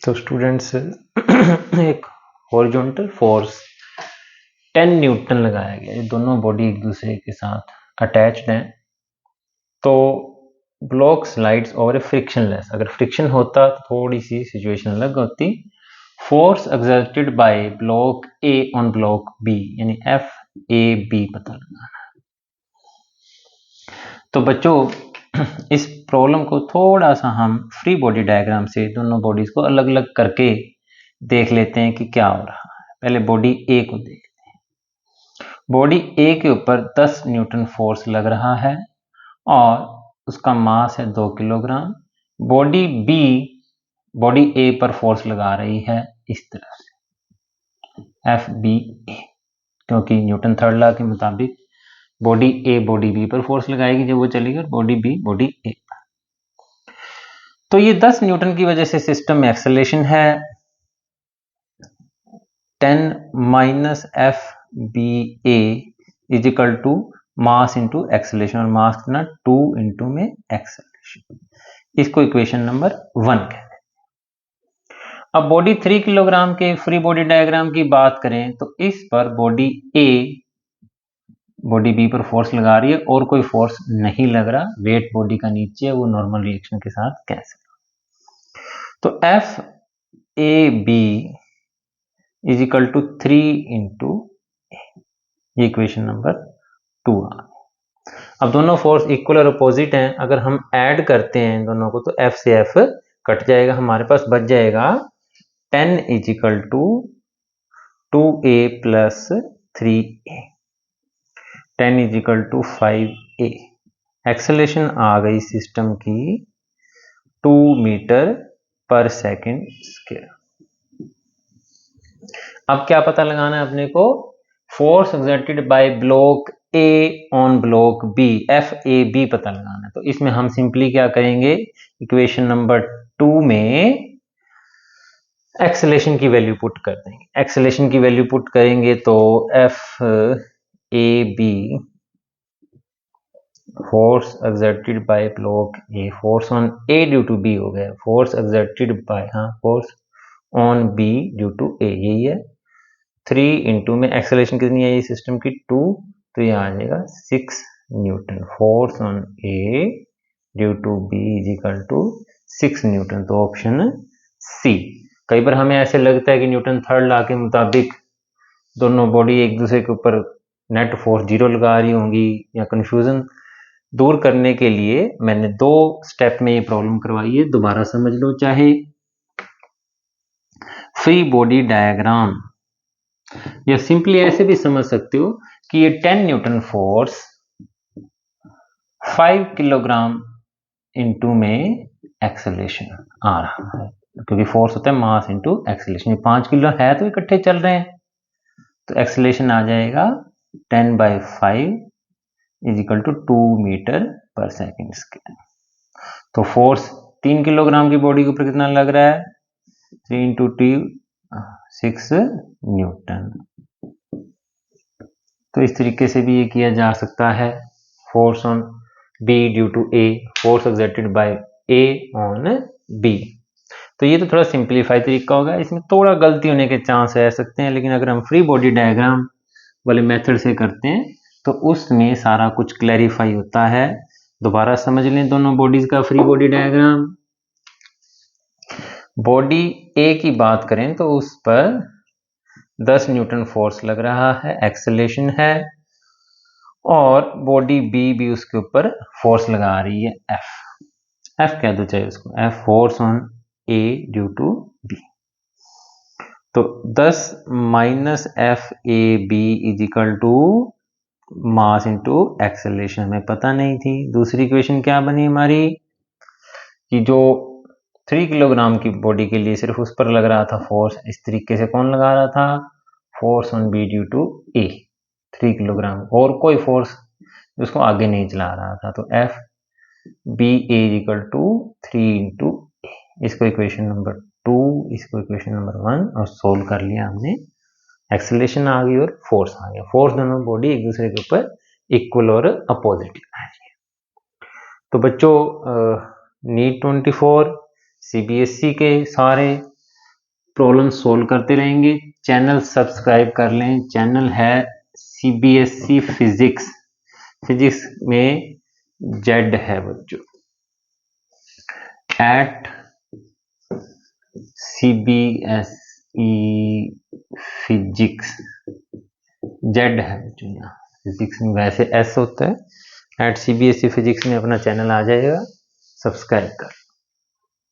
तो स्टूडेंट्स एक horizontal force 10 Newton लगाया गया। ये दोनों बॉडी एक दूसरे के साथ अटैच्ड हैं। तो block slides over a frictionless, अगर फ्रिक्शन होता तो थोड़ी सी सिचुएशन अलग होती। Force exerted by block A on block B, यानी एफ ए बी पता लगाना है। तो बच्चों इस प्रॉब्लम को थोड़ा सा हम फ्री बॉडी डायग्राम से दोनों बॉडीज को अलग अलग करके देख लेते हैं कि क्या हो रहा है। पहले बॉडी ए को देखते हैं। बॉडी ए के ऊपर 10 न्यूटन फोर्स लग रहा है और उसका मास है 2 किलोग्राम। बॉडी बी बॉडी ए पर फोर्स लगा रही है इस तरह से एफ बी ए, क्योंकि न्यूटन थर्ड लॉ के मुताबिक बॉडी ए बॉडी बी पर फोर्स लगाएगी जब वो चलेगी, और बॉडी बी बॉडी ए पर। तो ये 10 न्यूटन की वजह से सिस्टम में एक्सेलरेशन है 10 minus F B A is equal to mass into acceleration, और मास कितना 2 इंटू में एक्सेलरेशन। इसको इक्वेशन नंबर 1 कहते हैं। अब बॉडी 3 किलोग्राम के फ्री बॉडी डायग्राम की बात करें तो इस पर बॉडी ए बॉडी बी पर फोर्स लगा रही है और कोई फोर्स नहीं लग रहा, वेट बॉडी का नीचे है, वो नॉर्मल रिएक्शन के साथ कैंसिल। तो F A B is equal to 3 into ये इक्वेशन नंबर 2 आ। अब दोनों फोर्स इक्वल और अपोजिट हैं, अगर हम ऐड करते हैं दोनों को तो एफ से एफ कट जाएगा, हमारे पास बच जाएगा 10 is equal to 2a plus 3a, 10 is equal to 5a। Acceleration आ गई सिस्टम की 2 मीटर पर सेकेंड स्क्वायर। अब क्या पता लगाना है अपने को? Force exerted by block A on block B, F A B पता लगाना है। तो इसमें हम सिंपली क्या करेंगे, इक्वेशन नंबर 2 में एक्सेलरेशन की वैल्यू पुट कर देंगे। एक्सेलरेशन की वैल्यू पुट करेंगे तो F A B force exerted by block A, force on A due to B हो गया, force exerted by force on B due to A, यही है। 3 इंटू में एक्सेलरेशन कितनी है सिस्टम की 2, तो ये आ जाएगा 6 newton. Force on A due to B is equal to 6 newton, तो ऑप्शन सी। कई बार हमें ऐसे लगता है कि न्यूटन थर्ड लॉ के मुताबिक दोनों बॉडी एक दूसरे के ऊपर नेट फोर्स 0 लगा रही होंगी, या कंफ्यूजन दूर करने के लिए मैंने 2 स्टेप में ये प्रॉब्लम करवाई है, दोबारा समझ लो। चाहे फ्री बॉडी डायग्राम, या सिंपली ऐसे भी समझ सकते हो कि ये 10 न्यूटन फोर्स 5 किलोग्राम इंटू में एक्सेलरेशन आ रहा है, क्योंकि फोर्स होता है मास इंटू एक्सेलरेशन। 5 किलो है तो इकट्ठे चल रहे हैं, तो एक्सेलरेशन आ जाएगा 10/5 इज इक्वल टू 2 मीटर पर सेकेंड स्क्वायर। तो फोर्स 3 किलोग्राम की बॉडी के ऊपर कितना लग रहा है, 3 इंटू 2 6 न्यूटन। तो इस तरीके से भी ये किया जा सकता है। Force on B due to A, force exerted by A on B. तो ये तो थोड़ा सिंप्लीफाई तरीका होगा, इसमें थोड़ा गलती होने के चांस रह सकते हैं, लेकिन अगर हम फ्री बॉडी डायग्राम वाले मेथड से करते हैं तो उसमें सारा कुछ क्लैरिफाई होता है। दोबारा समझ लें दोनों बॉडीज का फ्री बॉडी डायग्राम। बॉडी ए की बात करें तो उस पर 10 न्यूटन फोर्स लग रहा है, एक्सेलरेशन है, और बॉडी बी भी उसके ऊपर फोर्स लगा रही है एफ कह दो चाहे उसको, F force on A due to B. तो 10 minus F A B is equal to mass into acceleration, हमें पता नहीं थी। दूसरी इक्वेशन क्या बनी हमारी कि जो 3 किलोग्राम की बॉडी के लिए सिर्फ उस पर लग रहा था फोर्स, इस तरीके से कौन लगा रहा था, force on B due to A 3 kilogram, और कोई फोर्स उसको आगे नहीं चला रहा था। तो F B A equal to 3 into a, इसको इक्वेशन नंबर 2, इसको इक्वेशन नंबर 1, और सोल्व कर लिया हमने। एक्सेलरेशन आ गई और फोर्स आ गया। फोर्स दोनों बॉडी एक दूसरे के ऊपर इक्वल और अपोजिट आ रही है। तो बच्चों नीट 24 CBSE के सारे प्रॉब्लम सोल्व करते रहेंगे। चैनल सब्सक्राइब कर लें। चैनल है CBSE फिजिक्स, फिजिक्स में जेड है बच्चों, एट CBSE फिजिक्स, जेड है बच्चों। यहाँ फिजिक्स में वैसे एस होता है, एट CBSE फिजिक्स में अपना चैनल आ जाएगा, सब्सक्राइब कर